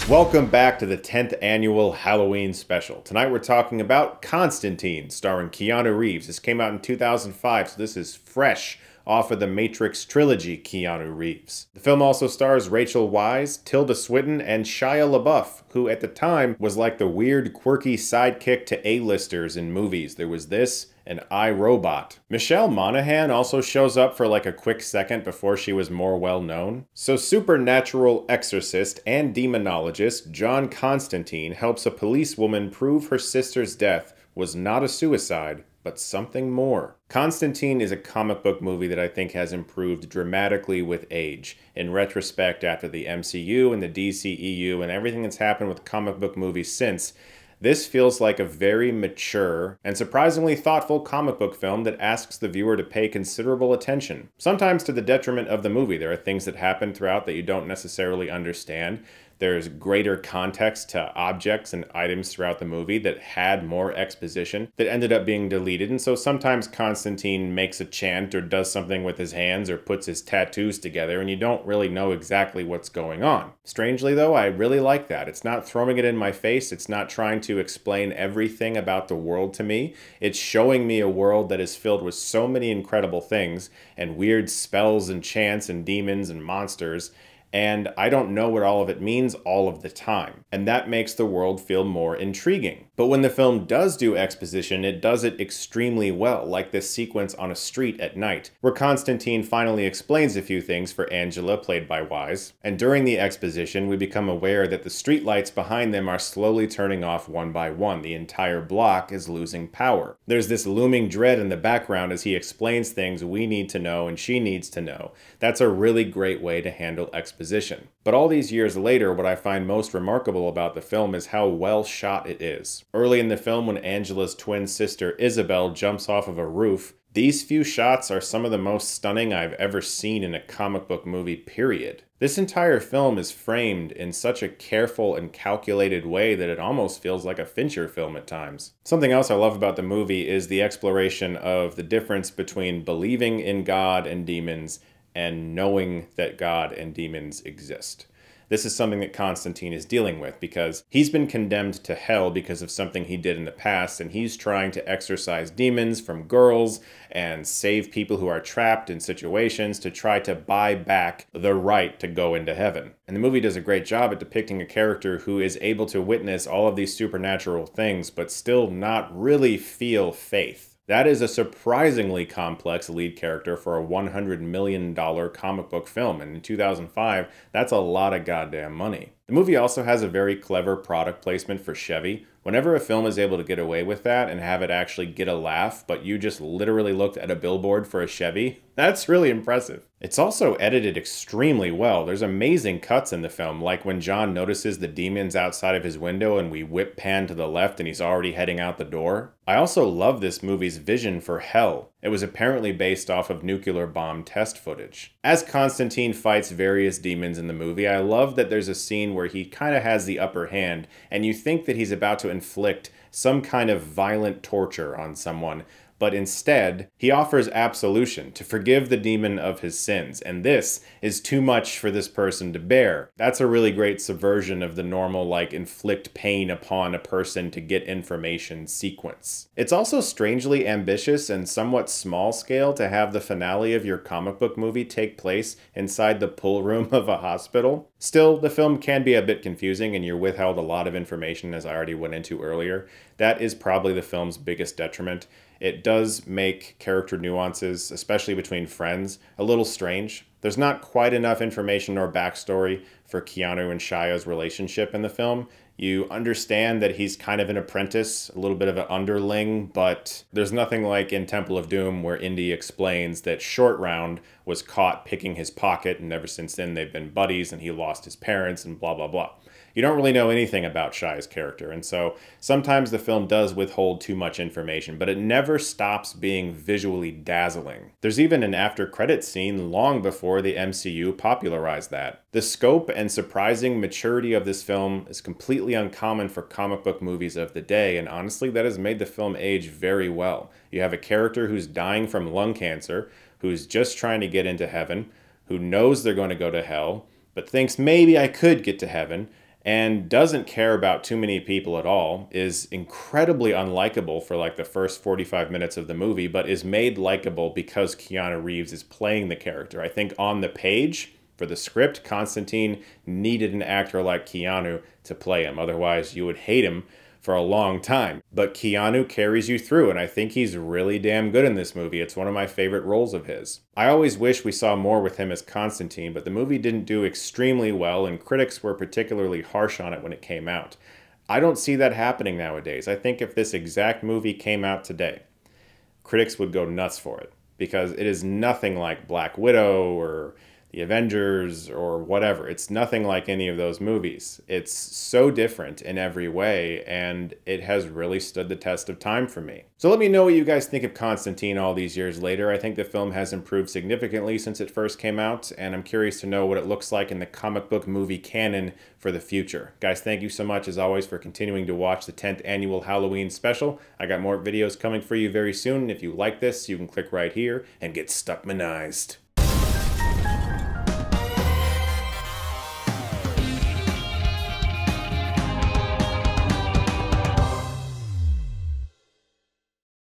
Welcome back to the 10th annual Halloween special. Tonight we're talking about Constantine, starring Keanu Reeves. This came out in 2005, so this is fresh off of the Matrix trilogy Keanu Reeves. The film also stars Rachel Weisz, Tilda Swinton, and Shia LaBeouf, who at the time was like the weird, quirky sidekick to A-listers in movies. There was this and I, Robot. Michelle Monaghan also shows up for like a quick second before she was more well known. So supernatural exorcist and demonologist John Constantine helps a policewoman prove her sister's death was not a suicide, but something more. Constantine is a comic book movie that I think has improved dramatically with age. In retrospect, after the MCU and the DCEU and everything that's happened with comic book movies since, this feels like a very mature and surprisingly thoughtful comic book film that asks the viewer to pay considerable attention. Sometimes to the detriment of the movie. There are things that happen throughout that you don't necessarily understand. There's greater context to objects and items throughout the movie that had more exposition that ended up being deleted. And so sometimes Constantine makes a chant or does something with his hands or puts his tattoos together and you don't really know exactly what's going on. Strangely though, I really like that. It's not throwing it in my face. It's not trying to explain everything about the world to me. It's showing me a world that is filled with so many incredible things and weird spells and chants and demons and monsters. And I don't know what all of it means all of the time. And that makes the world feel more intriguing. But when the film does do exposition, it does it extremely well, like this sequence on a street at night, where Constantine finally explains a few things for Angela, played by Weisz. And during the exposition, we become aware that the streetlights behind them are slowly turning off one by one. The entire block is losing power. There's this looming dread in the background as he explains things we need to know and she needs to know. That's a really great way to handle exposition. But all these years later, what I find most remarkable about the film is how well shot it is. Early in the film, when Angela's twin sister Isabel jumps off of a roof, these few shots are some of the most stunning I've ever seen in a comic book movie, period. This entire film is framed in such a careful and calculated way that it almost feels like a Fincher film at times. Something else I love about the movie is the exploration of the difference between believing in God and demons and knowing that God and demons exist. This is something that Constantine is dealing with because he's been condemned to hell because of something he did in the past, and he's trying to exorcise demons from girls and save people who are trapped in situations to try to buy back the right to go into heaven. And the movie does a great job at depicting a character who is able to witness all of these supernatural things but still not really feel faith. That is a surprisingly complex lead character for a $100 million comic book film, and in 2005, that's a lot of goddamn money. The movie also has a very clever product placement for Chevy. Whenever a film is able to get away with that and have it actually get a laugh, but you just literally looked at a billboard for a Chevy, that's really impressive. It's also edited extremely well. There's amazing cuts in the film, like when John notices the demons outside of his window and we whip pan to the left and he's already heading out the door. I also love this movie's vision for hell. It was apparently based off of nuclear bomb test footage. As Constantine fights various demons in the movie, I love that there's a scene where he kind of has the upper hand and you think that he's about to inflict some kind of violent torture on someone, but instead, he offers absolution to forgive the demon of his sins, and this is too much for this person to bear. That's a really great subversion of the normal, like, inflict pain upon a person to get information sequence. It's also strangely ambitious and somewhat small scale to have the finale of your comic book movie take place inside the pool room of a hospital. Still, the film can be a bit confusing and you're withheld a lot of information, as I already went into earlier. That is probably the film's biggest detriment. It does make character nuances, especially between friends, a little strange. There's not quite enough information or backstory for Keanu and Shia's relationship in the film. You understand that he's kind of an apprentice, a little bit of an underling, but there's nothing like in Temple of Doom where Indy explains that Short Round was caught picking his pocket and ever since then they've been buddies and he lost his parents and blah, blah, blah. You don't really know anything about Shia's character, and so sometimes the film does withhold too much information, but it never stops being visually dazzling. There's even an after-credits scene long before the MCU popularized that. The scope and surprising maturity of this film is completely uncommon for comic book movies of the day, and honestly, that has made the film age very well. You have a character who's dying from lung cancer, who's just trying to get into heaven, who knows they're going to go to hell, but thinks maybe I could get to heaven, and doesn't care about too many people at all, is incredibly unlikable for like the first 45 minutes of the movie, but is made likable because Keanu Reeves is playing the character. I think on the page, for the script, Constantine needed an actor like Keanu to play him. Otherwise, you would hate him for a long time. But Keanu carries you through, and I think he's really damn good in this movie. It's one of my favorite roles of his. I always wish we saw more with him as Constantine, but the movie didn't do extremely well, and critics were particularly harsh on it when it came out. I don't see that happening nowadays. I think if this exact movie came out today, critics would go nuts for it, because it is nothing like Black Widow or The Avengers or whatever. It's nothing like any of those movies. It's so different in every way, and it has really stood the test of time for me. So let me know what you guys think of Constantine all these years later. I think the film has improved significantly since it first came out, and I'm curious to know what it looks like in the comic book movie canon for the future. Guys, thank you so much as always for continuing to watch the 10th annual Halloween special. I got more videos coming for you very soon. If you like this, you can click right here and get Stuckmanized.